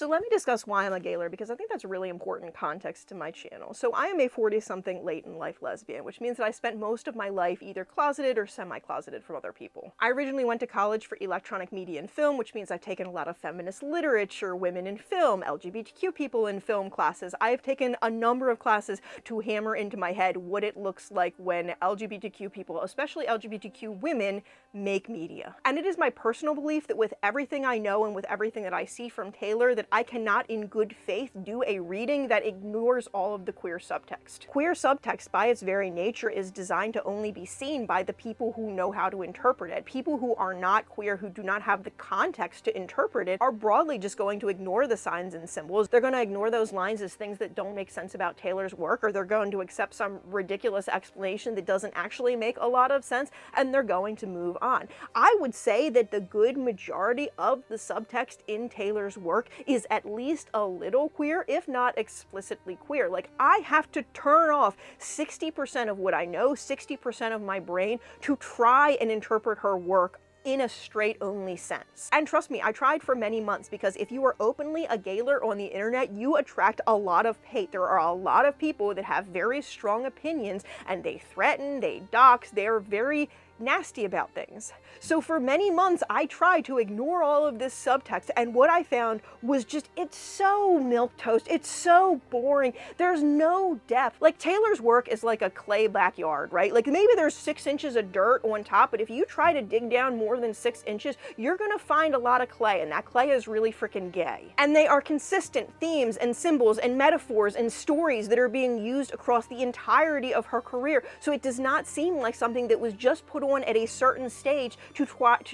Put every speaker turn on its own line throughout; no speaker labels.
So let me discuss why I'm a Gaylor, because I think that's really important context to my channel. So I am a 40-something late-in-life lesbian, which means that I spent most of my life either closeted or semi-closeted from other people. I originally went to college for electronic media and film, which means I've taken a lot of feminist literature, women in film, LGBTQ people in film classes. I've taken a number of classes to hammer into my head what it looks like when LGBTQ people, especially LGBTQ women, make media. And it is my personal belief that with everything I know and with everything that I see from Taylor, that I cannot in good faith do a reading that ignores all of the queer subtext. Queer subtext, by its very nature, is designed to only be seen by the people who know how to interpret it. People who are not queer, who do not have the context to interpret it, are broadly just going to ignore the signs and symbols. They're going to ignore those lines as things that don't make sense about Taylor's work, or they're going to accept some ridiculous explanation that doesn't actually make a lot of sense, and they're going to move on. I would say that the good majority of the subtext in Taylor's work is at least a little queer, if not explicitly queer. Like, I have to turn off 60% of what I know, 60% of my brain, to try and interpret her work in a straight-only sense. And trust me, I tried for many months, because if you are openly a Gaylor on the internet, you attract a lot of hate. There are a lot of people that have very strong opinions, and they threaten, they dox, they're very nasty about things. So for many months, I tried to ignore all of this subtext, and what I found was just, it's so milquetoast, it's so boring, there's no depth. Like, Taylor's work is like a clay backyard, right? Like, maybe there's 6 inches of dirt on top, but if you try to dig down more than 6 inches, you're gonna find a lot of clay, and that clay is really freaking gay. And they are consistent themes and symbols and metaphors and stories that are being used across the entirety of her career, so it does not seem like something that was just put on at a certain stage to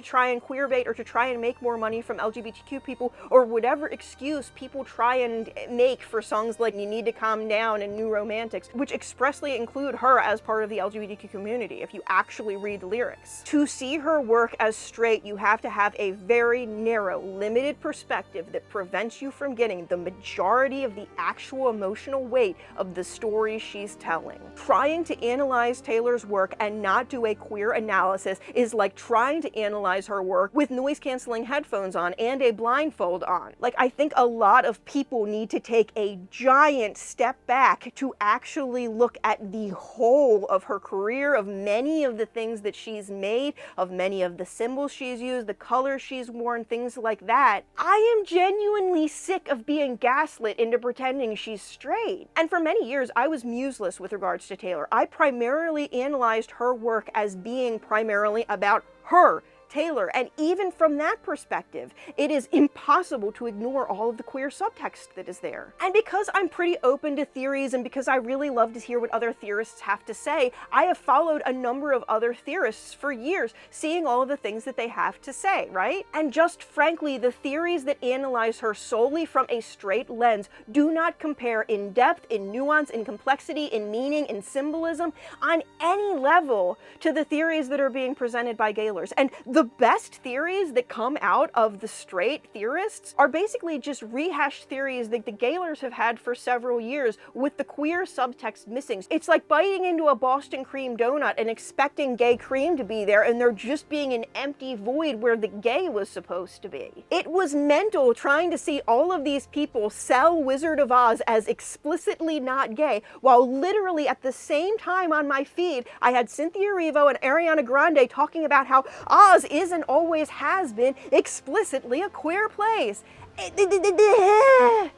try and queerbait, or to try and make more money from LGBTQ people, or whatever excuse people try and make for songs like You Need to Calm Down and New Romantics, which expressly include her as part of the LGBTQ community, if you actually read the lyrics. To see her work as straight, you have to have a very narrow, limited perspective that prevents you from getting the majority of the actual emotional weight of the story she's telling. Trying to analyze Taylor's work and not do a queer analysis is like trying to analyze her work with noise-canceling headphones on and a blindfold on. Like, I think a lot of people need to take a giant step back to actually look at the whole of her career, of many of the things that she's made, of many of the symbols she's used, the colors she's worn, things like that. I am genuinely sick of being gaslit into pretending she's straight. And for many years, I was museless with regards to Taylor. I primarily analyzed her work as being primarily about her, Taylor, and even from that perspective, it is impossible to ignore all of the queer subtext that is there. And because I'm pretty open to theories, and because I really love to hear what other theorists have to say, I have followed a number of other theorists for years, seeing all of the things that they have to say, right? And just frankly, the theories that analyze her solely from a straight lens do not compare in depth, in nuance, in complexity, in meaning, in symbolism, on any level to the theories that are being presented by Gaylors. And the best theories that come out of the straight theorists are basically just rehashed theories that the Gaylors have had for several years, with the queer subtext missing. It's like biting into a Boston cream donut and expecting gay cream to be there, and there just being an empty void where the gay was supposed to be. It was mental trying to see all of these people sell Wizard of Oz as explicitly not gay, while literally at the same time on my feed, I had Cynthia Erivo and Ariana Grande talking about how Oz is and always has been explicitly a queer place. The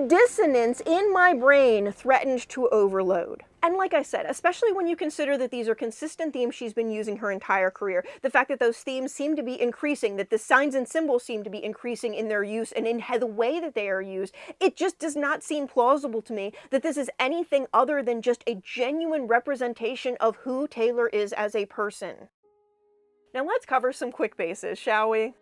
dissonance in my brain threatened to overload. And like I said, especially when you consider that these are consistent themes she's been using her entire career, the fact that those themes seem to be increasing, that the signs and symbols seem to be increasing in their use and in the way that they are used, it just does not seem plausible to me that this is anything other than just a genuine representation of who Taylor is as a person. Now let's cover some quick bases, shall we?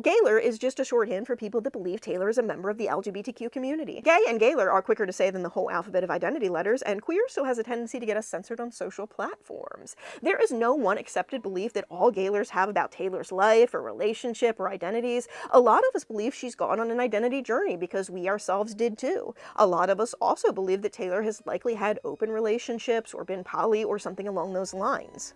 Gaylor is just a shorthand for people that believe Taylor is a member of the LGBTQ community. Gay and Gaylor are quicker to say than the whole alphabet of identity letters, and queer still has a tendency to get us censored on social platforms. There is no one accepted belief that all Gaylors have about Taylor's life or relationship or identities. A lot of us believe she's gone on an identity journey because we ourselves did too. A lot of us also believe that Taylor has likely had open relationships or been poly or something along those lines.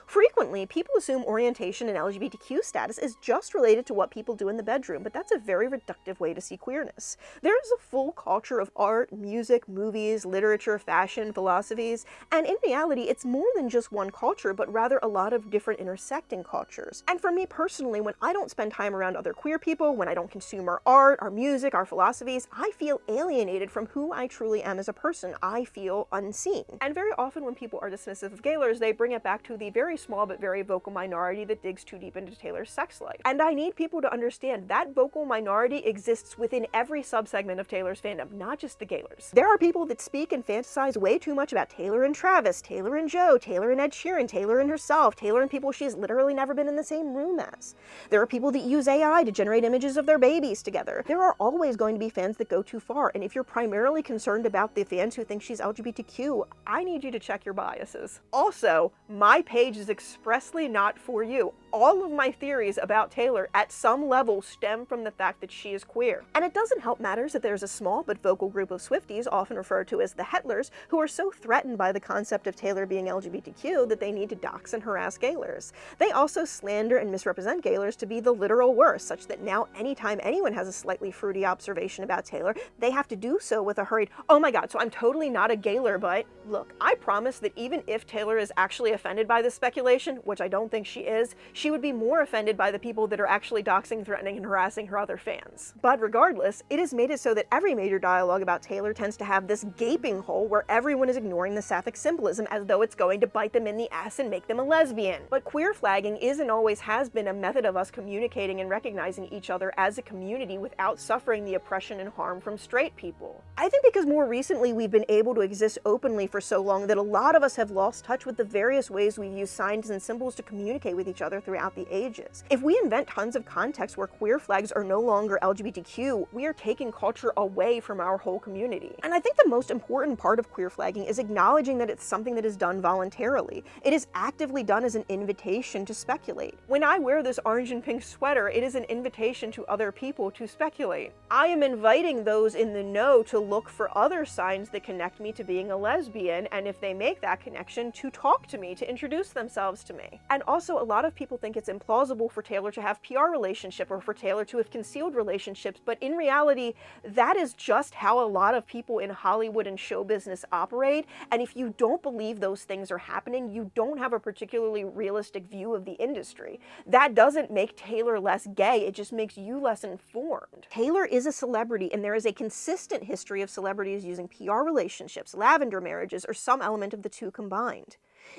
Frequently, people assume orientation and LGBTQ status is just related to what people do in the bedroom, but that's a very reductive way to see queerness. There is a full culture of art, music, movies, literature, fashion, philosophies, and in reality, it's more than just one culture, but rather a lot of different intersecting cultures. And for me personally, when I don't spend time around other queer people, when I don't consume our art, our music, our philosophies, I feel alienated from who I truly am as a person. I feel unseen. And very often when people are dismissive of Gaylors, they bring it back to the very small but very vocal minority that digs too deep into Taylor's sex life. And I need people to understand that vocal minority exists within every subsegment of Taylor's fandom, not just the Gaylors. There are people that speak and fantasize way too much about Taylor and Travis, Taylor and Joe, Taylor and Ed Sheeran, Taylor and herself, Taylor and people she's literally never been in the same room as. There are people that use AI to generate images of their babies together. There are always going to be fans that go too far, and if you're primarily concerned about the fans who think she's LGBTQ, I need you to check your biases. Also, my page is expressly not for you. All of my theories about Taylor at some level stem from the fact that she is queer. And it doesn't help matters that there's a small but vocal group of Swifties, often referred to as the Hetlors, who are so threatened by the concept of Taylor being LGBTQ that they need to dox and harass Gaylors. They also slander and misrepresent Gaylors to be the literal worst, such that now anytime anyone has a slightly fruity observation about Taylor, they have to do so with a hurried, "Oh my god, so I'm totally not a Gaylor, but..." Look, I promise that even if Taylor is actually offended by this speculation, which I don't think she is, she would be more offended by the people that are actually doxing, threatening, and harassing her other fans. But regardless, it has made it so that every major dialogue about Taylor tends to have this gaping hole where everyone is ignoring the sapphic symbolism as though it's going to bite them in the ass and make them a lesbian. But queer flagging is and always has been a method of us communicating and recognizing each other as a community without suffering the oppression and harm from straight people. I think because more recently we've been able to exist openly for so long that a lot of us have lost touch with the various ways we've used signs and symbols to communicate with each other throughout the ages. If we invent tons of contexts where queer flags are no longer LGBTQ, we are taking culture away from our whole community. And I think the most important part of queer flagging is acknowledging that it's something that is done voluntarily. It is actively done as an invitation to speculate. When I wear this orange and pink sweater, it is an invitation to other people to speculate. I am inviting those in the know to look for other signs that connect me to being a lesbian, and if they make that connection, to talk to me, to introduce themselves to me. And also, a lot of people think it's implausible for Taylor to have PR relationship or for Taylor to have concealed relationships, but in reality, that is just how a lot of people in Hollywood and show business operate, and if you don't believe those things are happening, you don't have a particularly realistic view of the industry. That doesn't make Taylor less gay, it just makes you less informed. Taylor is a celebrity, and there is a consistent history of celebrities using PR relationships, lavender marriages, or some element of the two combined.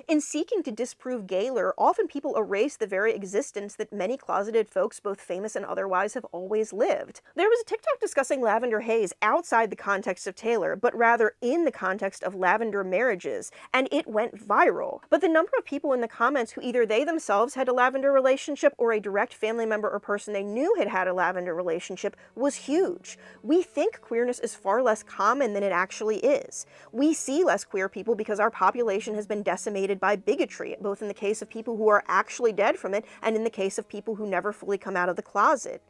In seeking to disprove Gaylor, often people erase the very existence that many closeted folks, both famous and otherwise, have always lived. There was a TikTok discussing lavender haze outside the context of Taylor, but rather in the context of lavender marriages, and it went viral. But the number of people in the comments who either they themselves had a lavender relationship or a direct family member or person they knew had had a lavender relationship was huge. We think queerness is far less common than it actually is. We see less queer people because our population has been decimated by bigotry, both in the case of people who are actually dead from it and in the case of people who never fully come out of the closet.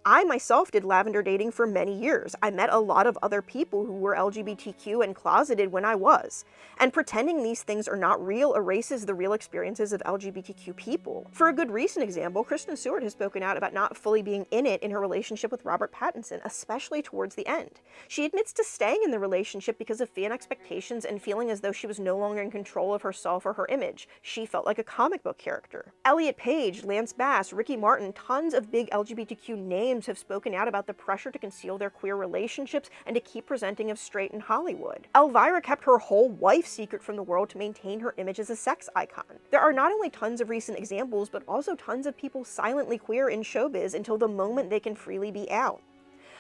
I myself did lavender dating for many years. I met a lot of other people who were LGBTQ and closeted when I was. And pretending these things are not real erases the real experiences of LGBTQ people. For a good recent example, Kristen Stewart has spoken out about not fully being in it in her relationship with Robert Pattinson, especially towards the end. She admits to staying in the relationship because of fan expectations and feeling as though she was no longer in control of herself or her image. She felt like a comic book character. Elliot Page, Lance Bass, Ricky Martin, tons of big LGBTQ names have spoken out about the pressure to conceal their queer relationships and to keep presenting as straight in Hollywood. Elvira kept her whole wife secret from the world to maintain her image as a sex icon. There are not only tons of recent examples, but also tons of people silently queer in showbiz until the moment they can freely be out.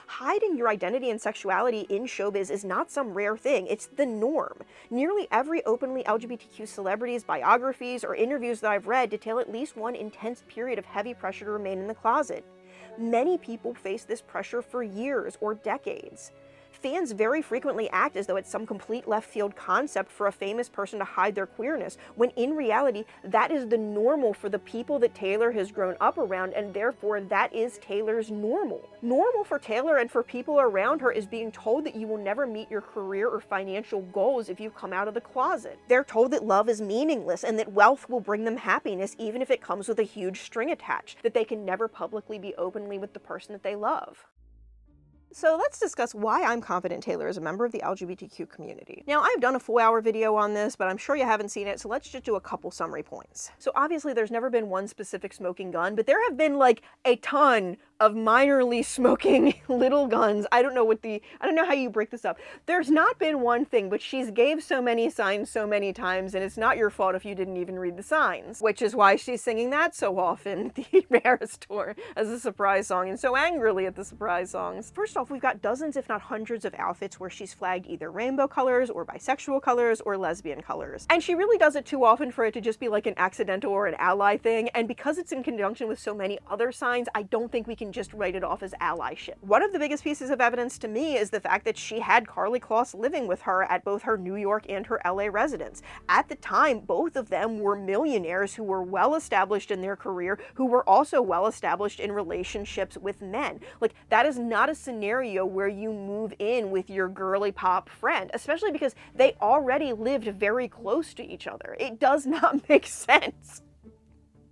Hiding your identity and sexuality in showbiz is not some rare thing, it's the norm. Nearly every openly LGBTQ celebrity's biographies or interviews that I've read detail at least one intense period of heavy pressure to remain in the closet. Many people face this pressure for years or decades. fans very frequently act as though it's some complete left field concept for a famous person to hide their queerness, when in reality, that is the normal for the people that Taylor has grown up around, and therefore that is Taylor's normal. Normal for Taylor and for people around her is being told that you will never meet your career or financial goals if you come out of the closet. They're told that love is meaningless and that wealth will bring them happiness even if it comes with a huge string attached, that they can never publicly be openly with the person that they love. So let's discuss why I'm confident Taylor is a member of the LGBTQ community. Now, I've done a full-hour video on this, but I'm sure you haven't seen it, so let's just do a couple summary points. So obviously there's never been one specific smoking gun, but there have been like a ton of minorly smoking little guns. I don't know how you break this up. There's not been one thing, but she's gave so many signs so many times, and it's not your fault if you didn't even read the signs, which is why she's singing that so often, the Eras tour, as a surprise song, and so angrily at the surprise songs. First off, we've got dozens, if not hundreds, of outfits where she's flagged either rainbow colors or bisexual colors or lesbian colors. And she really does it too often for it to just be like an accidental or an ally thing, and because it's in conjunction with so many other signs, I don't think we can just write it off as allyship. One of the biggest pieces of evidence to me is the fact that she had Karlie Kloss living with her at both her New York and her LA residence. At the time, both of them were millionaires who were well established in their career, who were also well established in relationships with men. Like, that is not a scenario where you move in with your girly pop friend, especially because they already lived very close to each other. It does not make sense.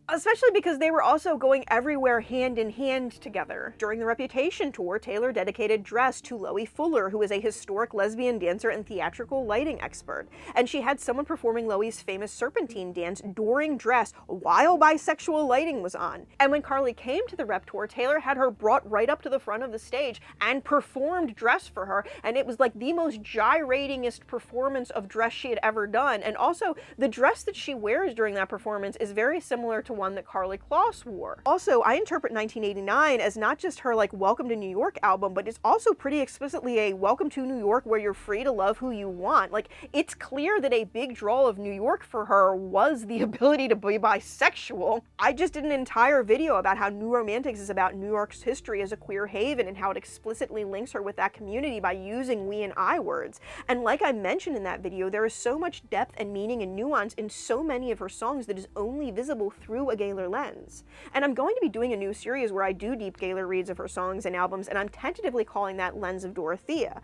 Especially because they were also going everywhere hand in hand together. During the Reputation tour, Taylor dedicated Dress to Loie Fuller, who is a historic lesbian dancer and theatrical lighting expert. And she had someone performing Loie's famous serpentine dance during Dress while bisexual lighting was on. And when Karlie came to the Rep tour, Taylor had her brought right up to the front of the stage and performed Dress for her, and it was like the most gyratingest performance of Dress she had ever done. And also, the dress that she wears during that performance is very similar to one that Karlie Kloss wore. Also, I interpret 1989 as not just her like Welcome to New York album, but it's also pretty explicitly a Welcome to New York where you're free to love who you want. Like, it's clear that a big draw of New York for her was the ability to be bisexual. I just did an entire video about how New Romantics is about New York's history as a queer haven and how it explicitly links her with that community by using we and I words. And like I mentioned in that video, there is so much depth and meaning and nuance in so many of her songs that is only visible through a Gaylor lens. And I'm going to be doing a new series where I do deep Gaylor reads of her songs and albums, and I'm tentatively calling that Lens of Dorothea.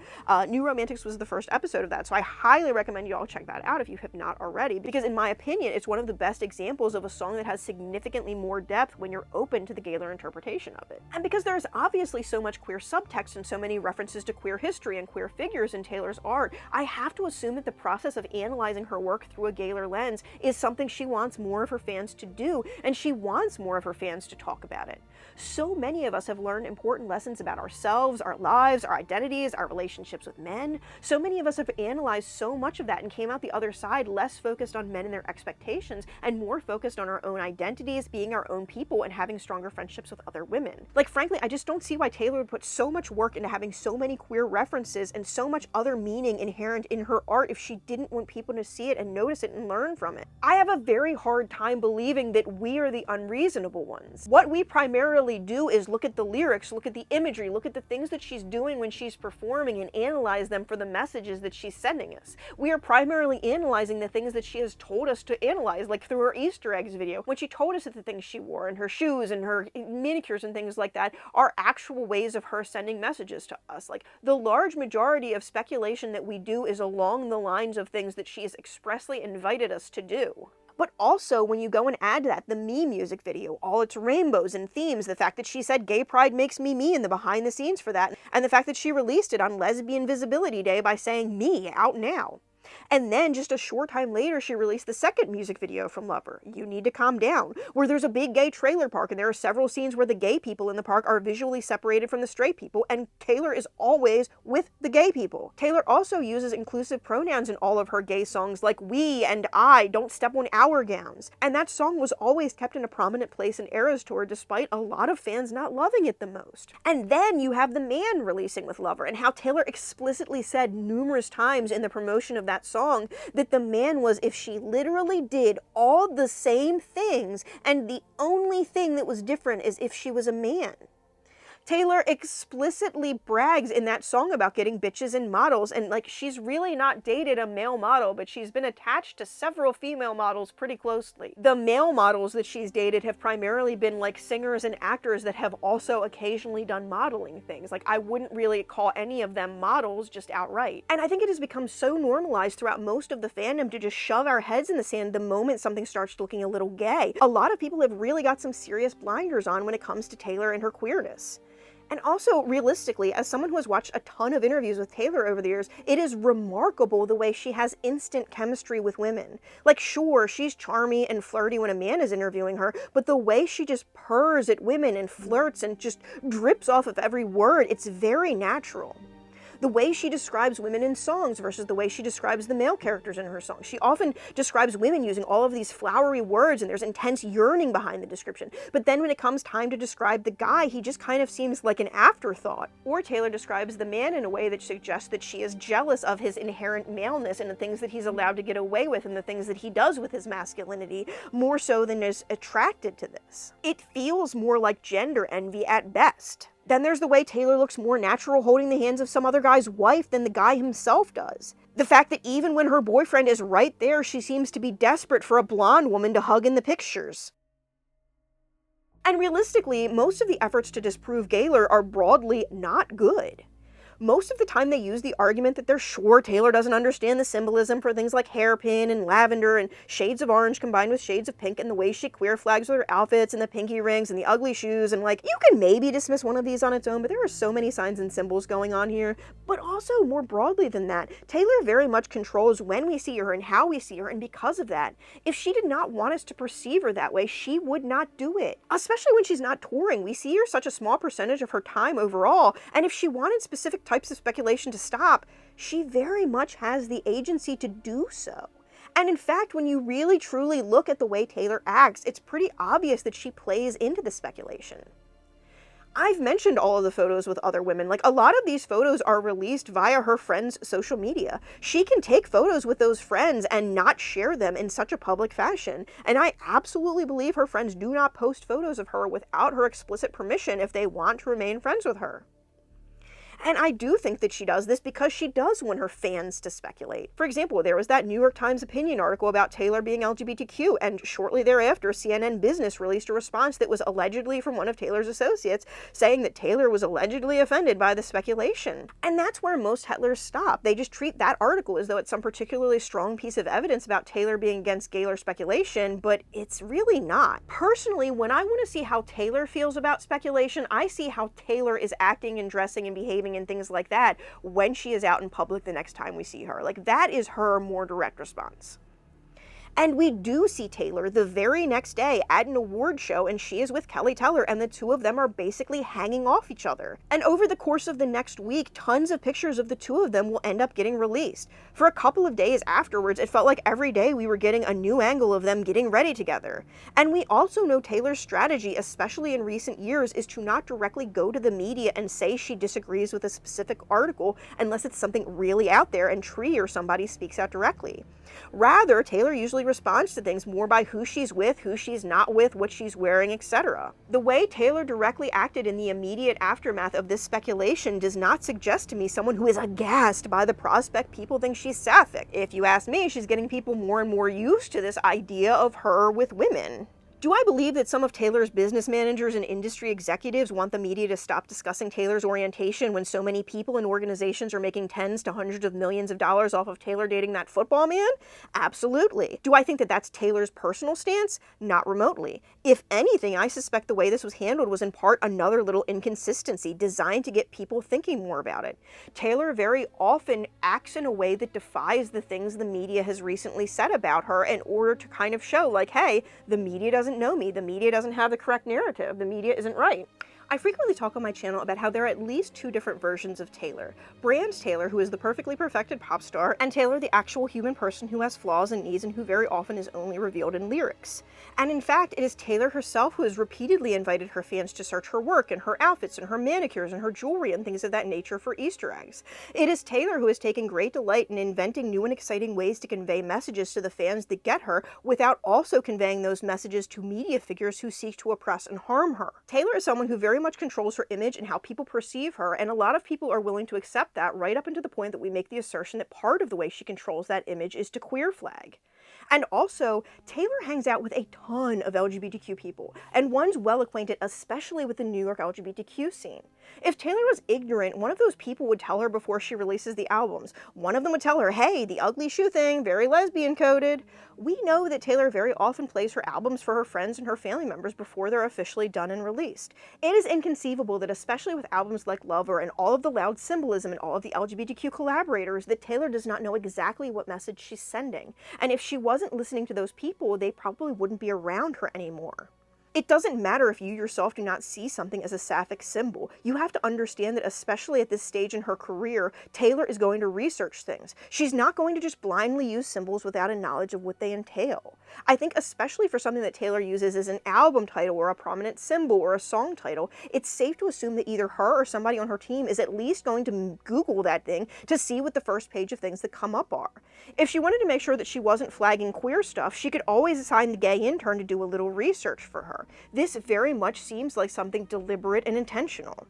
New Romantics was the first episode of that, so I highly recommend you all check that out if you have not already, because in my opinion, it's one of the best examples of a song that has significantly more depth when you're open to the Gaylor interpretation of it. And because there's obviously so much queer subtext and so many references to queer history and queer figures in Taylor's art, I have to assume that the process of analyzing her work through a Gaylor lens is something she wants more of her fans to do, and she wants more of her fans to talk about it. So many of us have learned important lessons about ourselves, our lives, our identities, our relationships with men. So many of us have analyzed so much of that and came out the other side less focused on men and their expectations and more focused on our own identities, being our own people, and having stronger friendships with other women. Like, frankly, I just don't see why Taylor would put so much work into having so many queer references and so much other meaning inherent in her art if she didn't want people to see it and notice it and learn from it. I have a very hard time believing that we are the unreasonable ones. What we primarily do is look at the lyrics, look at the imagery, look at the things that she's doing when she's performing and analyze them for the messages that she's sending us. We are primarily analyzing the things that she has told us to analyze, like through her Easter eggs video, when she told us that the things she wore and her shoes and her manicures and things like that are actual ways of her sending messages to us. Like, the large majority of speculation that we do is along the lines of things that she has expressly invited us to do. But also, when you go and add to that the Me music video, all its rainbows and themes, the fact that she said gay pride makes me me in the behind the scenes for that, and the fact that she released it on Lesbian Visibility Day by saying me out now. And then just a short time later, she released the second music video from Lover, You Need to Calm Down, where there's a big gay trailer park and there are several scenes where the gay people in the park are visually separated from the straight people, and Taylor is always with the gay people. Taylor also uses inclusive pronouns in all of her gay songs, like we and I, Don't Step on Our Gowns. And that song was always kept in a prominent place in Eras Tour, despite a lot of fans not loving it the most. And then you have The Man releasing with Lover, and how Taylor explicitly said numerous times in the promotion of that song that The Man was if she literally did all the same things and the only thing that was different is if she was a man. Taylor explicitly brags in that song about getting bitches and models, and like, she's really not dated a male model, but she's been attached to several female models pretty closely. The male models that she's dated have primarily been like singers and actors that have also occasionally done modeling things. Like, I wouldn't really call any of them models just outright. And I think it has become so normalized throughout most of the fandom to just shove our heads in the sand the moment something starts looking a little gay. A lot of people have really got some serious blinders on when it comes to Taylor and her queerness. And also, realistically, as someone who has watched a ton of interviews with Taylor over the years, it is remarkable the way she has instant chemistry with women. Like, sure, she's charmy and flirty when a man is interviewing her, but the way she just purrs at women and flirts and just drips off of every word, it's very natural. The way she describes women in songs versus the way she describes the male characters in her songs. She often describes women using all of these flowery words, and there's intense yearning behind the description. But then when it comes time to describe the guy, he just kind of seems like an afterthought. Or Taylor describes the man in a way that suggests that she is jealous of his inherent maleness and the things that he's allowed to get away with and the things that he does with his masculinity, more so than is attracted to this. It feels more like gender envy at best. Then there's the way Taylor looks more natural holding the hands of some other guy's wife than the guy himself does. The fact that even when her boyfriend is right there, she seems to be desperate for a blonde woman to hug in the pictures. And realistically, most of the efforts to disprove Gaylor are broadly not good. Most of the time they use the argument that they're sure Taylor doesn't understand the symbolism for things like hairpin and lavender and shades of orange combined with shades of pink and the way she queer flags with her outfits and the pinky rings and the ugly shoes, and like, you can maybe dismiss one of these on its own, but there are so many signs and symbols going on here. But also, more broadly than that, Taylor very much controls when we see her and how we see her, and because of that, if she did not want us to perceive her that way, she would not do it. Especially when she's not touring. We see her such a small percentage of her time overall, and if she wanted specific types of speculation to stop, she very much has the agency to do so. And in fact, when you really truly look at the way Taylor acts, it's pretty obvious that she plays into the speculation. I've mentioned all of the photos with other women. Like, a lot of these photos are released via her friends' social media. She can take photos with those friends and not share them in such a public fashion. And I absolutely believe her friends do not post photos of her without her explicit permission if they want to remain friends with her. And I do think that she does this because she does want her fans to speculate. For example, there was that New York Times opinion article about Taylor being LGBTQ, and shortly thereafter, CNN Business released a response that was allegedly from one of Taylor's associates, saying that Taylor was allegedly offended by the speculation. And that's where most Hetlers stop. They just treat that article as though it's some particularly strong piece of evidence about Taylor being against Gaylor speculation, but it's really not. Personally, when I want to see how Taylor feels about speculation, I see how Taylor is acting and dressing and behaving and things like that when she is out in public the next time we see her. Like, that is her more direct response. And we do see Taylor the very next day at an award show, and she is with Kelly Teller, and the two of them are basically hanging off each other. And over the course of the next week, tons of pictures of the two of them will end up getting released. For a couple of days afterwards, it felt like every day we were getting a new angle of them getting ready together. And we also know Taylor's strategy, especially in recent years, is to not directly go to the media and say she disagrees with a specific article unless it's something really out there and Tree or somebody speaks out directly. Rather, Taylor usually responds to things more by who she's with, who she's not with, what she's wearing, etc. The way Taylor directly acted in the immediate aftermath of this speculation does not suggest to me someone who is aghast by the prospect people think she's sapphic. If you ask me, she's getting people more and more used to this idea of her with women. Do I believe that some of Taylor's business managers and industry executives want the media to stop discussing Taylor's orientation when so many people and organizations are making tens to hundreds of millions of dollars off of Taylor dating that football man? Absolutely. Do I think that that's Taylor's personal stance? Not remotely. If anything, I suspect the way this was handled was in part another little inconsistency designed to get people thinking more about it. Taylor very often acts in a way that defies the things the media has recently said about her in order to kind of show, like, hey, the media doesn't know me, the media doesn't have the correct narrative, the media isn't right. I frequently talk on my channel about how there are at least two different versions of Taylor. Brand Taylor, who is the perfectly perfected pop star, and Taylor, the actual human person who has flaws and needs and who very often is only revealed in lyrics. And in fact, it is Taylor herself who has repeatedly invited her fans to search her work and her outfits and her manicures and her jewelry and things of that nature for Easter eggs. It is Taylor who has taken great delight in inventing new and exciting ways to convey messages to the fans that get her without also conveying those messages to media figures who seek to oppress and harm her. Taylor is someone who very very much controls her image and how people perceive her, and a lot of people are willing to accept that right up until the point that we make the assertion that part of the way she controls that image is to queer flag. And also, Taylor hangs out with a ton of LGBTQ people, and one's well acquainted especially with the New York LGBTQ scene. If Taylor was ignorant, one of those people would tell her before she releases the albums. One of them would tell her, hey, the ugly shoe thing, very lesbian coded. We know that Taylor very often plays her albums for her friends and her family members before they're officially done and released. It is inconceivable that, especially with albums like Lover and all of the loud symbolism and all of the LGBTQ collaborators, that Taylor does not know exactly what message she's sending. And if she wasn't listening to those people, they probably wouldn't be around her anymore. It doesn't matter if you yourself do not see something as a sapphic symbol. You have to understand that, especially at this stage in her career, Taylor is going to research things. She's not going to just blindly use symbols without a knowledge of what they entail. I think especially for something that Taylor uses as an album title or a prominent symbol or a song title, it's safe to assume that either her or somebody on her team is at least going to Google that thing to see what the first page of things that come up are. If she wanted to make sure that she wasn't flagging queer stuff, she could always assign the gay intern to do a little research for her. This very much seems like something deliberate and intentional.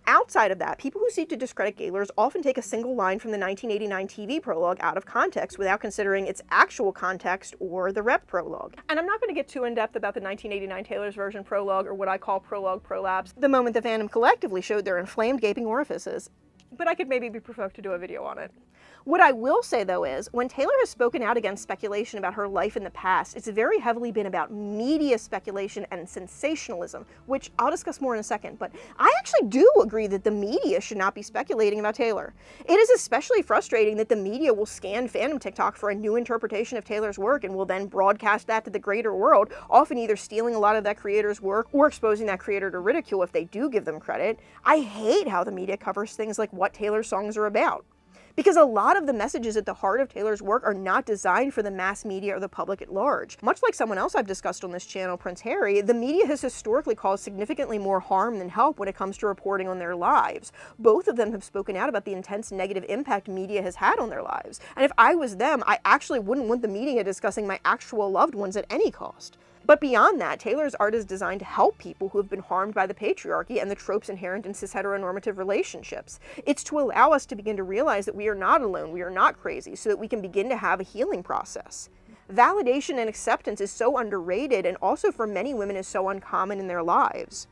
Outside of that, people who seek to discredit Gaylors often take a single line from the 1989 TV prologue out of context without considering its actual context or the rep prologue. And I'm not going to get too in-depth about the 1989 Taylor's version prologue, or what I call prologue prolapse, the moment the fandom collectively showed their inflamed gaping orifices. But I could maybe be provoked to do a video on it. What I will say, though, is when Taylor has spoken out against speculation about her life in the past, it's very heavily been about media speculation and sensationalism, which I'll discuss more in a second, but I actually do agree that the media should not be speculating about Taylor. It is especially frustrating that the media will scan fandom TikTok for a new interpretation of Taylor's work and will then broadcast that to the greater world, often either stealing a lot of that creator's work or exposing that creator to ridicule if they do give them credit. I hate how the media covers things like what Taylor's songs are about, because a lot of the messages at the heart of Taylor's work are not designed for the mass media or the public at large. Much like someone else I've discussed on this channel, Prince Harry, the media has historically caused significantly more harm than help when it comes to reporting on their lives. Both of them have spoken out about the intense negative impact media has had on their lives. And if I was them, I actually wouldn't want the media discussing my actual loved ones at any cost. But beyond that, Taylor's art is designed to help people who have been harmed by the patriarchy and the tropes inherent in cis-heteronormative relationships. It's to allow us to begin to realize that we are not alone, we are not crazy, so that we can begin to have a healing process. Validation and acceptance is so underrated, and also for many women is so uncommon in their lives.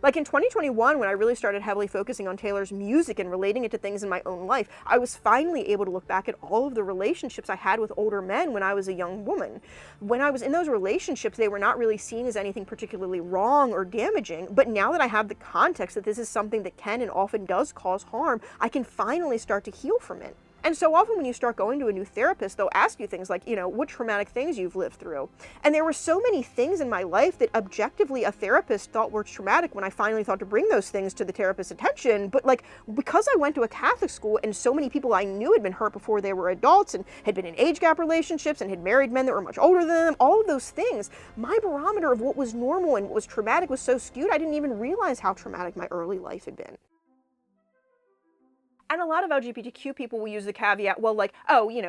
Like in 2021, when I really started heavily focusing on Taylor's music and relating it to things in my own life, I was finally able to look back at all of the relationships I had with older men when I was a young woman. When I was in those relationships, they were not really seen as anything particularly wrong or damaging, but now that I have the context that this is something that can and often does cause harm, I can finally start to heal from it. And so often when you start going to a new therapist, they'll ask you things like, what traumatic things you've lived through. And there were so many things in my life that objectively a therapist thought were traumatic when I finally thought to bring those things to the therapist's attention. But because I went to a Catholic school and so many people I knew had been hurt before they were adults and had been in age gap relationships and had married men that were much older than them, all of those things, my barometer of what was normal and what was traumatic was so skewed I didn't even realize how traumatic my early life had been. And a lot of LGBTQ people will use the caveat,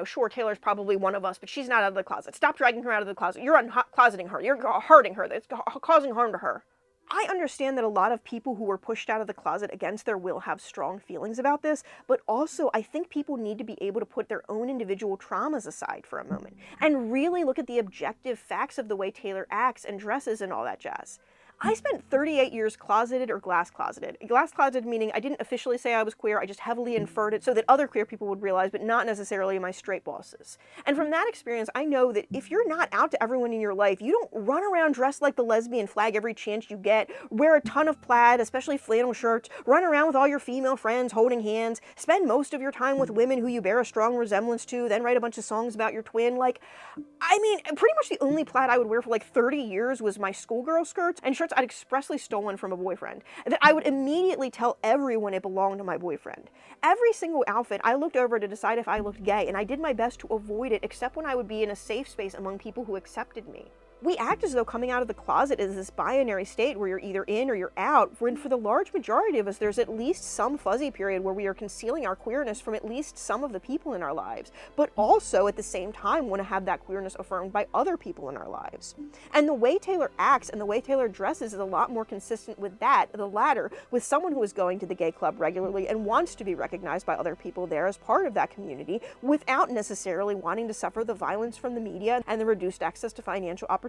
sure, Taylor's probably one of us, but she's not out of the closet. Stop dragging her out of the closet. You're uncloseting her. You're hurting her. That's causing harm to her. I understand that a lot of people who were pushed out of the closet against their will have strong feelings about this, but also I think people need to be able to put their own individual traumas aside for a moment and really look at the objective facts of the way Taylor acts and dresses and all that jazz. I spent 38 years closeted or glass closeted. Glass closeted meaning I didn't officially say I was queer, I just heavily inferred it so that other queer people would realize, but not necessarily my straight bosses. And from that experience, I know that if you're not out to everyone in your life, you don't run around dressed like the lesbian flag every chance you get, wear a ton of plaid, especially flannel shirts, run around with all your female friends holding hands, spend most of your time with women who you bear a strong resemblance to, then write a bunch of songs about your twin. Pretty much the only plaid I would wear for 30 years was my schoolgirl skirts and shirts I'd expressly stolen from a boyfriend, that I would immediately tell everyone it belonged to my boyfriend. Every single outfit I looked over to decide if I looked gay, and I did my best to avoid it except when I would be in a safe space among people who accepted me. We act as though coming out of the closet is this binary state where you're either in or you're out, when for the large majority of us, there's at least some fuzzy period where we are concealing our queerness from at least some of the people in our lives, but also at the same time want to have that queerness affirmed by other people in our lives. And the way Taylor acts and the way Taylor dresses is a lot more consistent with that, the latter, with someone who is going to the gay club regularly and wants to be recognized by other people there as part of that community without necessarily wanting to suffer the violence from the media and the reduced access to financial opportunities.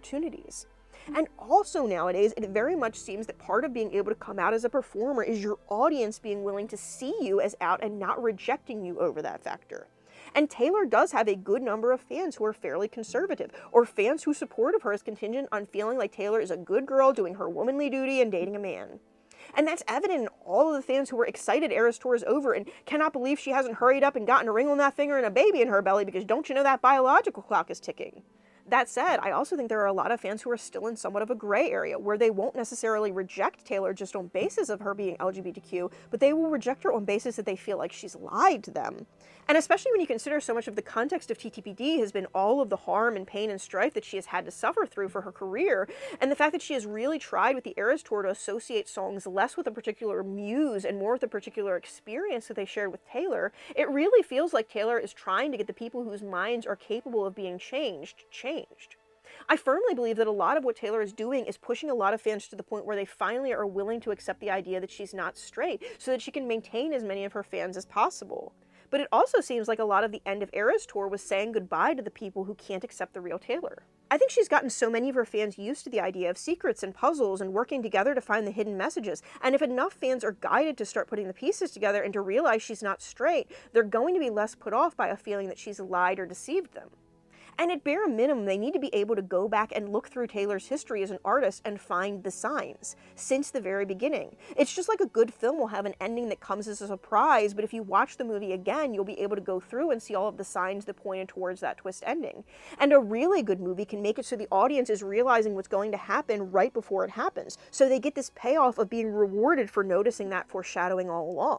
And also nowadays, it very much seems that part of being able to come out as a performer is your audience being willing to see you as out and not rejecting you over that factor. And Taylor does have a good number of fans who are fairly conservative, or fans whose support of her is contingent on feeling like Taylor is a good girl doing her womanly duty and dating a man. And that's evident in all of the fans who were excited Eras Tour is over and cannot believe she hasn't hurried up and gotten a ring on that finger and a baby in her belly, because don't you know that biological clock is ticking? That said, I also think there are a lot of fans who are still in somewhat of a gray area, where they won't necessarily reject Taylor just on basis of her being LGBTQ, but they will reject her on basis that they feel like she's lied to them. And especially when you consider so much of the context of TTPD has been all of the harm and pain and strife that she has had to suffer through for her career, and the fact that she has really tried with the Eras Tour to associate songs less with a particular muse and more with a particular experience that they shared with Taylor, it really feels like Taylor is trying to get the people whose minds are capable of being changed. I firmly believe that a lot of what Taylor is doing is pushing a lot of fans to the point where they finally are willing to accept the idea that she's not straight, so that she can maintain as many of her fans as possible. But it also seems like a lot of the end of Eras Tour was saying goodbye to the people who can't accept the real Taylor. I think she's gotten so many of her fans used to the idea of secrets and puzzles and working together to find the hidden messages, and if enough fans are guided to start putting the pieces together and to realize she's not straight, they're going to be less put off by a feeling that she's lied or deceived them. And at bare minimum, they need to be able to go back and look through Taylor's history as an artist and find the signs, since the very beginning. It's just like a good film will have an ending that comes as a surprise, but if you watch the movie again, you'll be able to go through and see all of the signs that pointed towards that twist ending. And a really good movie can make it so the audience is realizing what's going to happen right before it happens, so they get this payoff of being rewarded for noticing that foreshadowing all along.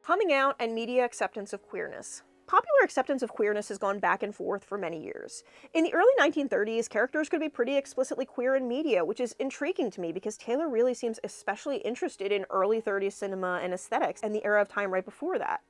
Coming out and media acceptance of queerness. Popular acceptance of queerness has gone back and forth for many years. In the early 1930s, characters could be pretty explicitly queer in media, which is intriguing to me because Taylor really seems especially interested in early 30s cinema and aesthetics and the era of time right before that.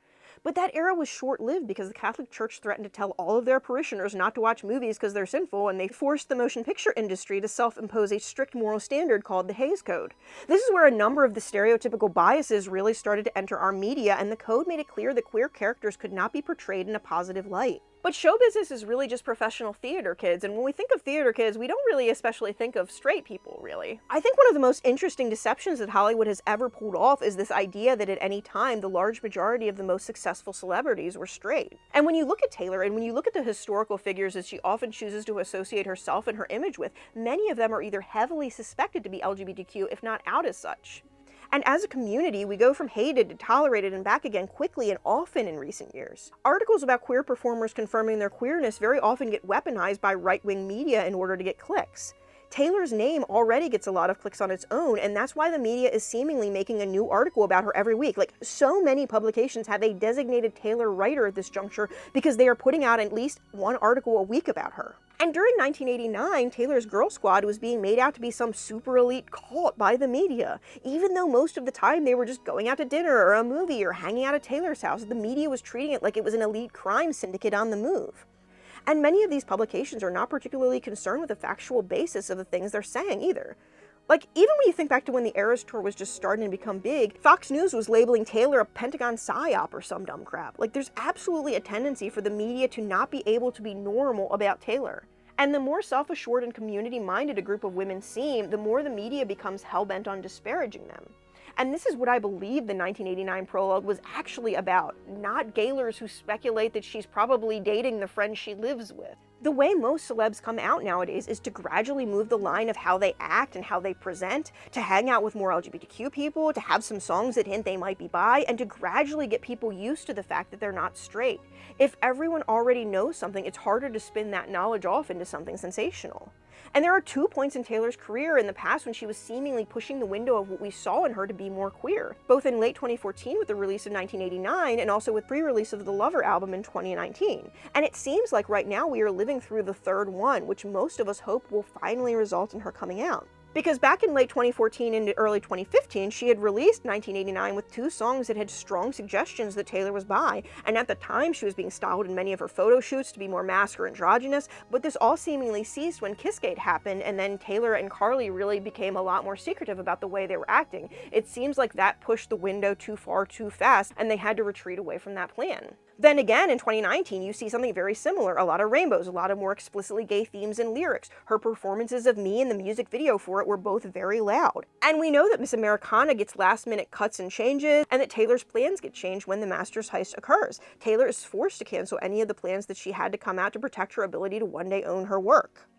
But that era was short-lived because the Catholic Church threatened to tell all of their parishioners not to watch movies because they're sinful, and they forced the motion picture industry to self-impose a strict moral standard called the Hays Code. This is where a number of the stereotypical biases really started to enter our media, and the code made it clear that queer characters could not be portrayed in a positive light. But show business is really just professional theater kids, and when we think of theater kids, we don't really especially think of straight people, really. I think one of the most interesting deceptions that Hollywood has ever pulled off is this idea that at any time, the large majority of the most successful celebrities were straight. And when you look at Taylor, and when you look at the historical figures that she often chooses to associate herself and her image with, many of them are either heavily suspected to be LGBTQ, if not out as such. And as a community, we go from hated to tolerated and back again quickly and often in recent years. Articles about queer performers confirming their queerness very often get weaponized by right-wing media in order to get clicks. Taylor's name already gets a lot of clicks on its own, and that's why the media is seemingly making a new article about her every week. Like, so many publications have a designated Taylor writer at this juncture because they are putting out at least one article a week about her. And during 1989, Taylor's Girl Squad was being made out to be some super elite cult by the media. Even though most of the time they were just going out to dinner or a movie or hanging out at Taylor's house, the media was treating it like it was an elite crime syndicate on the move. And many of these publications are not particularly concerned with the factual basis of the things they're saying either. Like, even when you think back to when the Eras Tour was just starting to become big, Fox News was labeling Taylor a Pentagon psyop or some dumb crap. Like, there's absolutely a tendency for the media to not be able to be normal about Taylor. And the more self-assured and community-minded a group of women seem, the more the media becomes hell-bent on disparaging them. And this is what I believe the 1989 prologue was actually about, not Gaylors who speculate that she's probably dating the friend she lives with. The way most celebs come out nowadays is to gradually move the line of how they act and how they present, to hang out with more LGBTQ people, to have some songs that hint they might be bi, and to gradually get people used to the fact that they're not straight. If everyone already knows something, it's harder to spin that knowledge off into something sensational. And there are 2 points in Taylor's career in the past when she was seemingly pushing the window of what we saw in her to be more queer, both in late 2014 with the release of 1989 and also with pre-release of the Lover album in 2019. And it seems like right now we are living through the 3rd one, which most of us hope will finally result in her coming out. Because back in late 2014 into early 2015, she had released 1989 with 2 songs that had strong suggestions that Taylor was bi, and at the time she was being styled in many of her photo shoots to be more masked or androgynous, but this all seemingly ceased when Kissgate happened, and then Taylor and Carly really became a lot more secretive about the way they were acting. It seems like that pushed the window too far too fast, and they had to retreat away from that plan. Then again, in 2019, you see something very similar. A lot of rainbows, a lot of more explicitly gay themes and lyrics. Her performances of Me and the music video for it were both very loud. And we know that Miss Americana gets last-minute cuts and changes, and that Taylor's plans get changed when the Masters heist occurs. Taylor is forced to cancel any of the plans that she had to come out to protect her ability to one day own her work.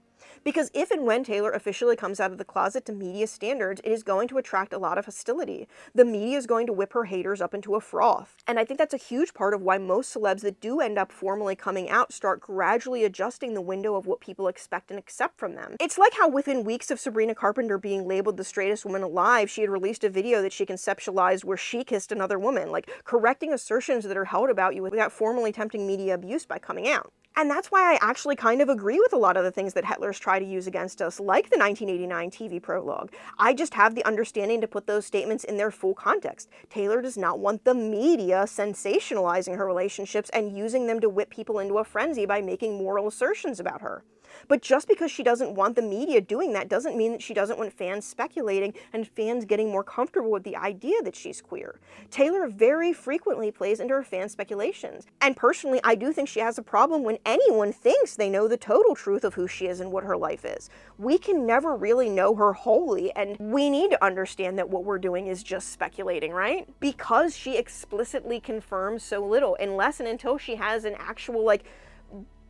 Because if and when Taylor officially comes out of the closet to media standards, it is going to attract a lot of hostility. The media is going to whip her haters up into a froth. And I think that's a huge part of why most celebs that do end up formally coming out start gradually adjusting the window of what people expect and accept from them. It's like how within weeks of Sabrina Carpenter being labeled the straightest woman alive, she had released a video that she conceptualized where she kissed another woman, like correcting assertions that are held about you without formally tempting media abuse by coming out. And that's why I actually kind of agree with a lot of the things that Hetlers try to use against us, like the 1989 TV prologue. I just have the understanding to put those statements in their full context. Taylor does not want the media sensationalizing her relationships and using them to whip people into a frenzy by making moral assertions about her. But just because she doesn't want the media doing that doesn't mean that she doesn't want fans speculating and fans getting more comfortable with the idea that she's queer. Taylor very frequently plays into her fans' speculations. And personally, I do think she has a problem when anyone thinks they know the total truth of who she is and what her life is. We can never really know her wholly, and we need to understand that what we're doing is just speculating, right? Because she explicitly confirms so little, unless and until she has an actual,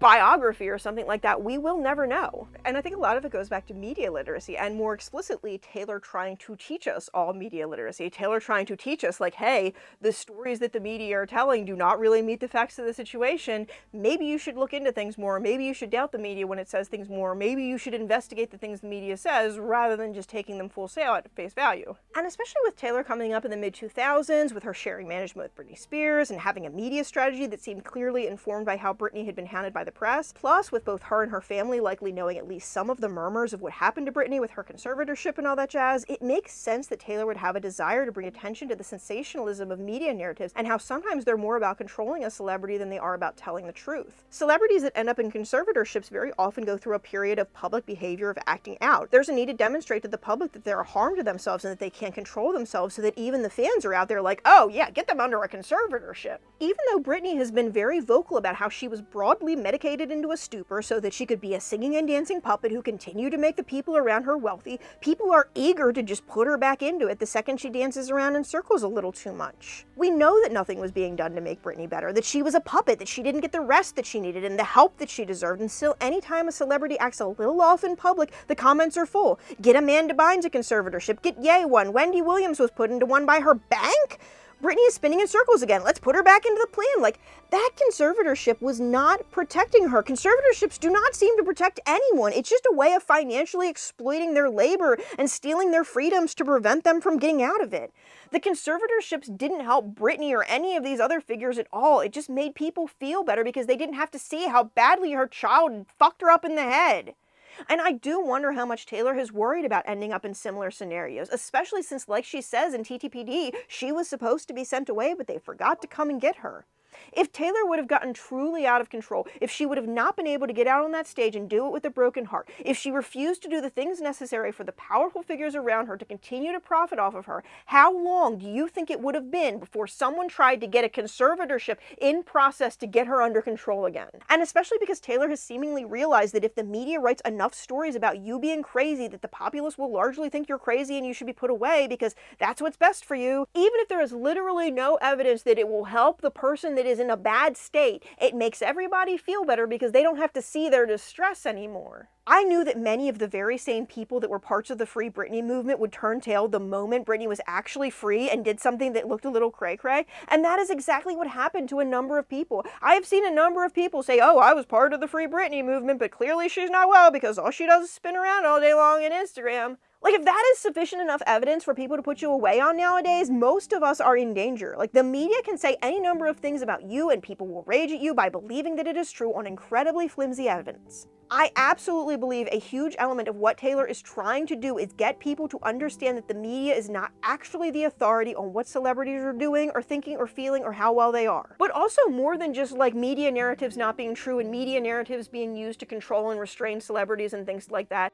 biography or something like that, we will never know. And I think a lot of it goes back to media literacy, and more explicitly, Taylor trying to teach us all media literacy. Taylor trying to teach us, hey, the stories that the media are telling do not really meet the facts of the situation. Maybe you should look into things more. Maybe you should doubt the media when it says things more. Maybe you should investigate the things the media says rather than just taking them full sale at face value. And especially with Taylor coming up in the mid-2000s, with her sharing management with Britney Spears and having a media strategy that seemed clearly informed by how Britney had been hounded by the press, plus with both her and her family likely knowing at least some of the murmurs of what happened to Britney with her conservatorship and all that jazz, it makes sense that Taylor would have a desire to bring attention to the sensationalism of media narratives and how sometimes they're more about controlling a celebrity than they are about telling the truth. Celebrities that end up in conservatorships very often go through a period of public behavior of acting out. There's a need to demonstrate to the public that they're a harm to themselves and that they can't control themselves, so that even the fans are out there like, oh yeah, get them under a conservatorship. Even though Britney has been very vocal about how she was broadly medicated into a stupor so that she could be a singing and dancing puppet who continued to make the people around her wealthy, people are eager to just put her back into it the second she dances around in circles a little too much. We know that nothing was being done to make Britney better, that she was a puppet, that she didn't get the rest that she needed and the help that she deserved, and still anytime a celebrity acts a little off in public, the comments are full. Get Amanda Bynes a conservatorship, get Ye one, Wendy Williams was put into one by her bank? Britney is spinning in circles again. Let's put her back into the plan. That conservatorship was not protecting her. Conservatorships do not seem to protect anyone. It's just a way of financially exploiting their labor and stealing their freedoms to prevent them from getting out of it. The conservatorships didn't help Britney or any of these other figures at all. It just made people feel better because they didn't have to see how badly her child fucked her up in the head. And I do wonder how much Taylor has worried about ending up in similar scenarios, especially since, like she says in TTPD, she was supposed to be sent away, but they forgot to come and get her. If Taylor would have gotten truly out of control, if she would have not been able to get out on that stage and do it with a broken heart, if she refused to do the things necessary for the powerful figures around her to continue to profit off of her, how long do you think it would have been before someone tried to get a conservatorship in process to get her under control again? And especially because Taylor has seemingly realized that if the media writes enough stories about you being crazy, that the populace will largely think you're crazy and you should be put away because that's what's best for you, even if there is literally no evidence that it will help the person that it is in a bad state, it makes everybody feel better because they don't have to see their distress anymore. I knew that many of the very same people that were parts of the Free Britney movement would turn tail the moment Britney was actually free and did something that looked a little cray-cray, and that is exactly what happened to a number of people. I have seen a number of people say, oh, I was part of the Free Britney movement, but clearly she's not well because all she does is spin around all day long on Instagram. Like, if that is sufficient enough evidence for people to put you away on nowadays, most of us are in danger. Like, the media can say any number of things about you and people will rage at you by believing that it is true on incredibly flimsy evidence. I absolutely believe a huge element of what Hetlor is trying to do is get people to understand that the media is not actually the authority on what celebrities are doing or thinking or feeling or how well they are. But also more than just like media narratives not being true and media narratives being used to control and restrain celebrities and things like that.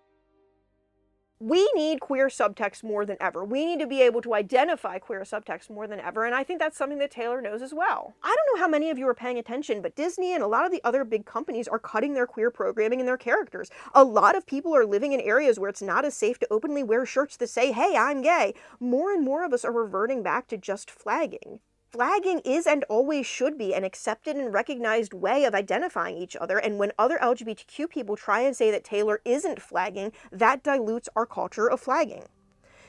We need queer subtext more than ever. We need to be able to identify queer subtext more than ever, and I think that's something that Hetlor knows as well. I don't know how many of you are paying attention, but Disney and a lot of the other big companies are cutting their queer programming and their characters. A lot of people are living in areas where it's not as safe to openly wear shirts that say, hey, I'm gay. More and more of us are reverting back to just flagging. Flagging is and always should be an accepted and recognized way of identifying each other, and when other LGBTQ people try and say that Hetlor isn't flagging, that dilutes our culture of flagging.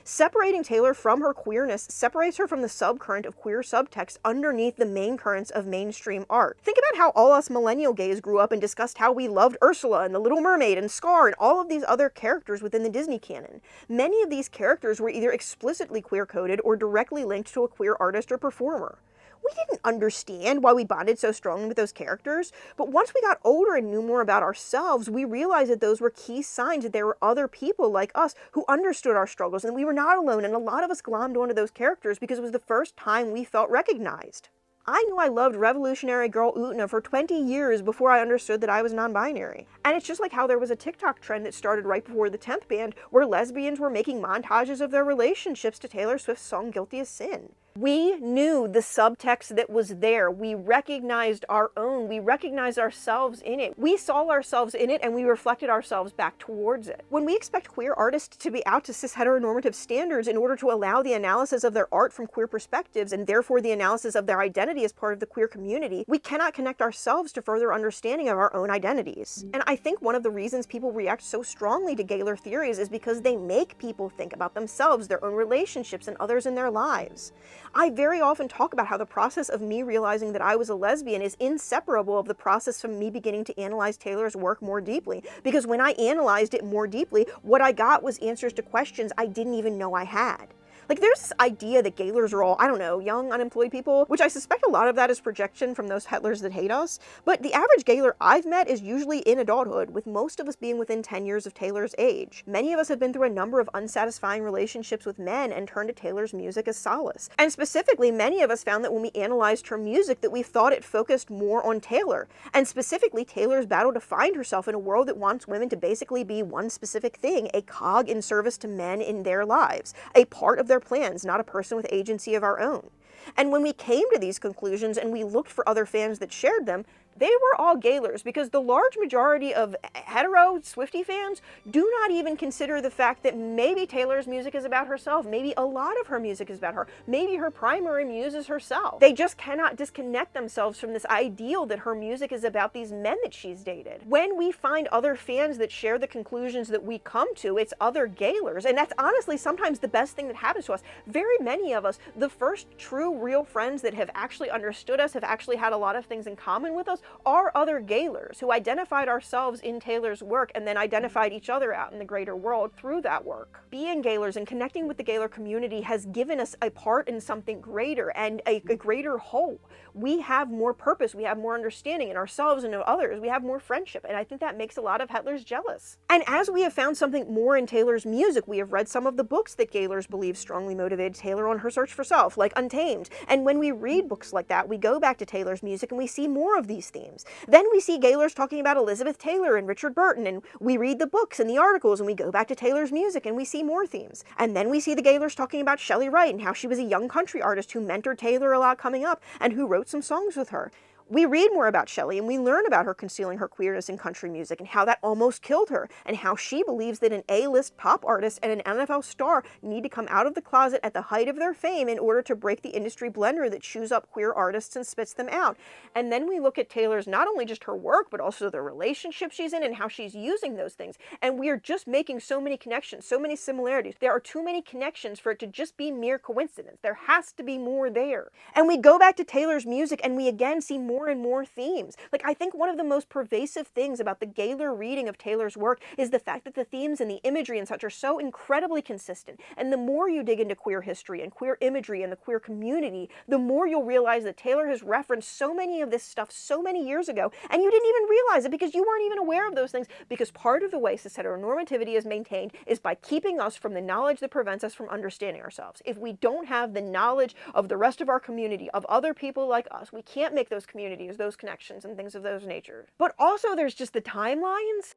Separating Hetlor from her queerness separates her from the subcurrent of queer subtext underneath the main currents of mainstream art. Think about how all us millennial gays grew up and discussed how we loved Ursula and the Little Mermaid and Scar and all of these other characters within the Disney canon. Many of these characters were either explicitly queer-coded or directly linked to a queer artist or performer. We didn't understand why we bonded so strongly with those characters, but once we got older and knew more about ourselves, we realized that those were key signs that there were other people like us who understood our struggles and we were not alone, and a lot of us glommed onto those characters because it was the first time we felt recognized. I knew I loved revolutionary girl Utna for 20 years before I understood that I was non-binary. And it's just like how there was a TikTok trend that started right before the 10th band where lesbians were making montages of their relationships to Taylor Swift's song Guilty as Sin. We knew the subtext that was there. We recognized our own. We recognized ourselves in it. We saw ourselves in it and we reflected ourselves back towards it. When we expect queer artists to be out to cis heteronormative standards in order to allow the analysis of their art from queer perspectives and therefore the analysis of their identity as part of the queer community, we cannot connect ourselves to further understanding of our own identities. And I think one of the reasons people react so strongly to Gaylor theories is because they make people think about themselves, their own relationships, and others in their lives. I very often talk about how the process of me realizing that I was a lesbian is inseparable of the process from me beginning to analyze Taylor's work more deeply, because when I analyzed it more deeply, what I got was answers to questions I didn't even know I had. Like, there's this idea that Gaylors are all, I don't know, young, unemployed people, which I suspect a lot of that is projection from those Hetlors that hate us, but the average Gaylor I've met is usually in adulthood, with most of us being within 10 years of Taylor's age. Many of us have been through a number of unsatisfying relationships with men and turned to Taylor's music as solace. And specifically, many of us found that when we analyzed her music that we thought it focused more on Taylor, and specifically Taylor's battle to find herself in a world that wants women to basically be one specific thing, a cog in service to men in their lives, a part of their plans, not a person with agency of our own. And when we came to these conclusions and we looked for other fans that shared them, they were all Gaylors, because the large majority of hetero Swiftie fans do not even consider the fact that maybe Taylor's music is about herself, maybe a lot of her music is about her, maybe her primary muse is herself. They just cannot disconnect themselves from this ideal that her music is about these men that she's dated. When we find other fans that share the conclusions that we come to, it's other Gaylors, and that's honestly sometimes the best thing that happens to us. Very many of us, the first true, real friends that have actually understood us, have actually had a lot of things in common with us, are other Gaylors who identified ourselves in Taylor's work and then identified each other out in the greater world through that work. Being Gaylors and connecting with the Gaylor community has given us a part in something greater and a greater whole. We have more purpose, we have more understanding in ourselves and of others, we have more friendship, and I think that makes a lot of Hetlors jealous. And as we have found something more in Taylor's music, we have read some of the books that Gaylors believe strongly motivated Taylor on her search for self, like Untamed. And when we read books like that, we go back to Taylor's music and we see more of these themes. Then we see Gaylors talking about Elizabeth Taylor and Richard Burton, and we read the books and the articles and we go back to Taylor's music and we see more themes. And then we see the Gaylors talking about Shelley Wright and how she was a young country artist who mentored Taylor a lot coming up and who wrote some songs with her. We read more about Shelley and we learn about her concealing her queerness in country music and how that almost killed her, and how she believes that an A-list pop artist and an NFL star need to come out of the closet at the height of their fame in order to break the industry blender that chews up queer artists and spits them out. And then we look at Taylor's, not only just her work, but also the relationship she's in and how she's using those things. And we are just making so many connections, so many similarities. There are too many connections for it to just be mere coincidence. There has to be more there. And we go back to Taylor's music and we again see more and more themes. Like, I think one of the most pervasive things about the Gaylor reading of Taylor's work is the fact that the themes and the imagery and such are so incredibly consistent. And the more you dig into queer history and queer imagery and the queer community, the more you'll realize that Taylor has referenced so many of this stuff so many years ago, and you didn't even realize it because you weren't even aware of those things, because part of the way cis heteronormativity is maintained is by keeping us from the knowledge that prevents us from understanding ourselves. If we don't have the knowledge of the rest of our community, of other people like us, we can't make those communities, those connections, and things of those nature. But also there's just the timelines.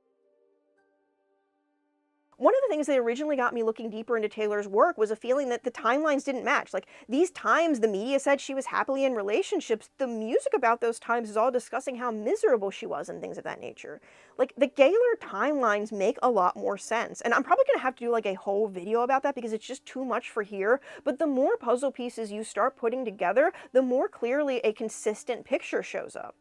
One of the things that originally got me looking deeper into Taylor's work was a feeling that the timelines didn't match. Like, these times the media said she was happily in relationships, the music about those times is all discussing how miserable she was and things of that nature. Like, the Gaylor timelines make a lot more sense. And I'm probably going to have to do like a whole video about that because it's just too much for here. But the more puzzle pieces you start putting together, the more clearly a consistent picture shows up.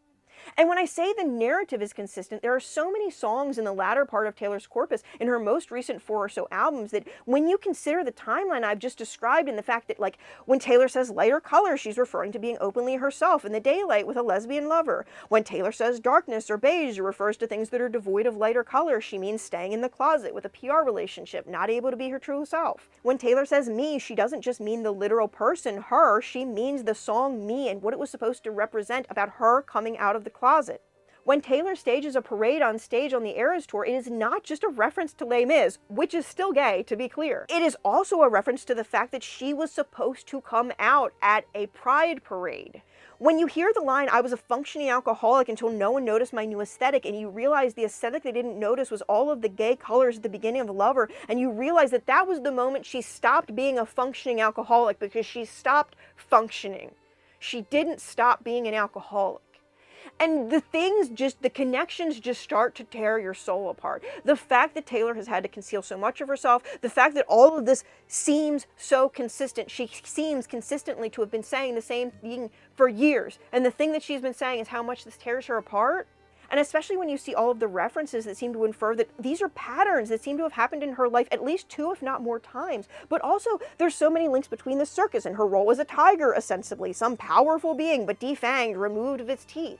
And when I say the narrative is consistent, there are so many songs in the latter part of Taylor's corpus in her most recent 4 or so albums that when you consider the timeline I've just described, and the fact that, like, when Taylor says lighter color, she's referring to being openly herself in the daylight with a lesbian lover. When Taylor says darkness or beige, it refers to things that are devoid of lighter color. She means staying in the closet with a PR relationship, not able to be her true self. When Taylor says me, she doesn't just mean the literal person, her, she means the song Me and what it was supposed to represent about her coming out of the closet. When Taylor stages a parade on stage on the Eras Tour, it is not just a reference to Les Mis, which is still gay, to be clear. It is also a reference to the fact that she was supposed to come out at a pride parade. When you hear the line, "I was a functioning alcoholic until no one noticed my new aesthetic," and you realize the aesthetic they didn't notice was all of the gay colors at the beginning of Lover, and you realize that that was the moment she stopped being a functioning alcoholic because she stopped functioning. She didn't stop being an alcoholic. And the connections just start to tear your soul apart. The fact that Taylor has had to conceal so much of herself, the fact that all of this seems so consistent, she seems consistently to have been saying the same thing for years, and the thing that she's been saying is how much this tears her apart. And especially when you see all of the references that seem to infer that these are patterns that seem to have happened in her life at least 2, if not more times. But also, there's so many links between the circus and her role as a tiger, ostensibly, some powerful being, but defanged, removed of its teeth.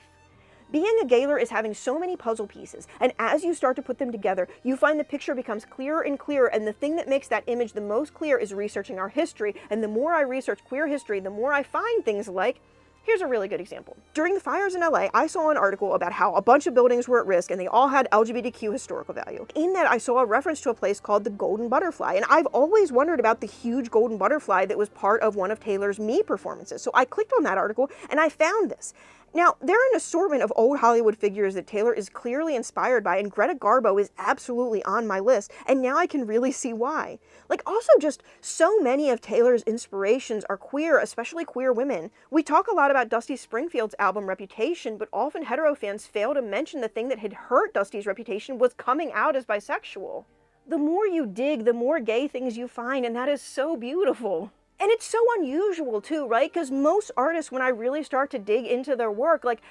Being a Gaylor is having so many puzzle pieces, and as you start to put them together, you find the picture becomes clearer and clearer, and the thing that makes that image the most clear is researching our history, and the more I research queer history, the more I find things like, here's a really good example. During the fires in LA, I saw an article about how a bunch of buildings were at risk and they all had LGBTQ historical value. In that, I saw a reference to a place called the Golden Butterfly, and I've always wondered about the huge golden butterfly that was part of one of Taylor's Me performances. So I clicked on that article and I found this. Now, there are an assortment of old Hollywood figures that Taylor is clearly inspired by, and Greta Garbo is absolutely on my list, and now I can really see why. Like, also just so many of Taylor's inspirations are queer, especially queer women. We talk a lot about Dusty Springfield's album Reputation, but often hetero fans fail to mention the thing that had hurt Dusty's reputation was coming out as bisexual. The more you dig, the more gay things you find, and that is so beautiful. And it's so unusual too, right? Because most artists, when I really start to dig into their work, like,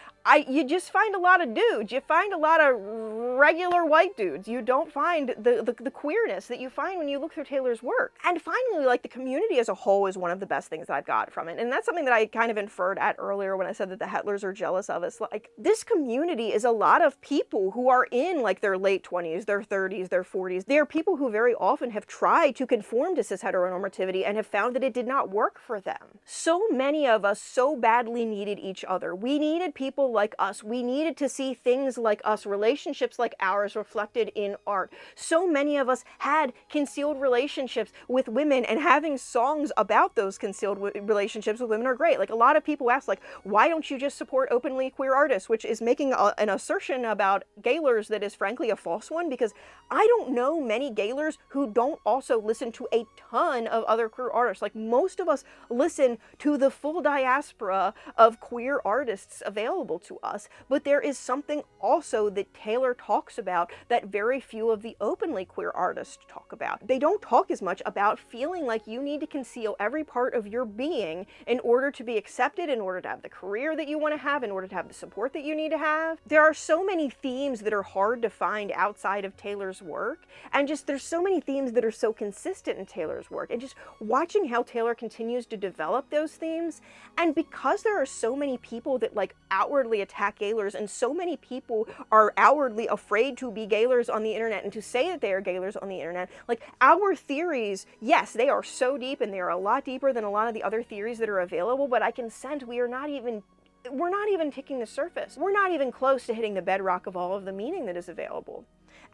you just find a lot of dudes. You find a lot of regular white dudes. You don't find the queerness that you find when you look through Taylor's work. And finally, like, the community as a whole is one of the best things I've got from it. And that's something that I kind of inferred at earlier when I said that the Hetlers are jealous of us. Like, this community is a lot of people who are in, like, their late 20s, their 30s, their 40s. They are people who very often have tried to conform to cis heteronormativity and have found that it did not work for them. So many of us so badly needed each other. We needed people like us. We needed to see things like us, relationships like ours reflected in art. So many of us had concealed relationships with women, and having songs about those concealed relationships with women are great. Like, a lot of people ask, like, why don't you just support openly queer artists, which is making an assertion about Gaylors that is frankly a false one, because I don't know many Gaylors who don't also listen to a ton of other queer artists. Like, most of us listen to the full diaspora of queer artists available to us, but there is something also that Taylor talks about that very few of the openly queer artists talk about. They don't talk as much about feeling like you need to conceal every part of your being in order to be accepted, in order to have the career that you want to have, in order to have the support that you need to have. There are so many themes that are hard to find outside of Taylor's work, and just there's so many themes that are so consistent in Taylor's work, and just watching how Taylor continues to develop those themes. And because there are so many people that like outwardly attack Gaylors, and so many people are outwardly afraid to be Gaylors on the internet and to say that they are Gaylors on the internet, like our theories, yes, they are so deep and they are a lot deeper than a lot of the other theories that are available, but I can sense we're not even taking the surface. We're not even close to hitting the bedrock of all of the meaning that is available.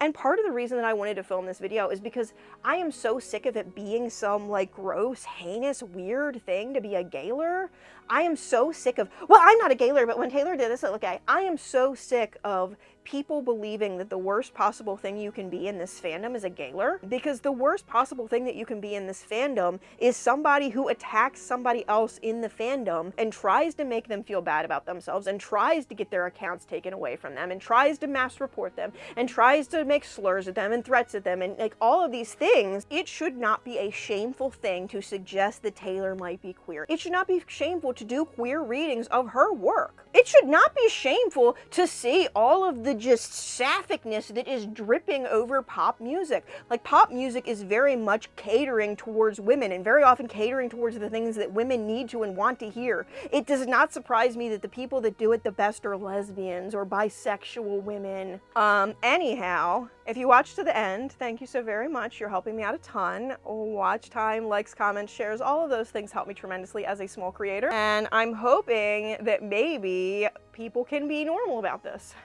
And part of the reason that I wanted to film this video is because I am so sick of it being some like gross, heinous, weird thing to be a Gaylor. I am so sick of, well, I'm not a Gaylor, but when Taylor did this, okay, I am so sick of people believing that the worst possible thing you can be in this fandom is a Gaylor, because the worst possible thing that you can be in this fandom is somebody who attacks somebody else in the fandom and tries to make them feel bad about themselves and tries to get their accounts taken away from them and tries to mass report them and tries to make slurs at them and threats at them and like all of these things. It should not be a shameful thing to suggest that Taylor might be queer. It should not be shameful to do queer readings of her work. It should not be shameful to see all of the just sapphic-ness that is dripping over pop music. Like, pop music is very much catering towards women and very often catering towards the things that women need to and want to hear. It does not surprise me that the people that do it the best are lesbians or bisexual women. Anyhow, if you watched to the end, thank you so very much. You're helping me out a ton. Watch time, likes, comments, shares, all of those things help me tremendously as a small creator. And I'm hoping that maybe people can be normal about this.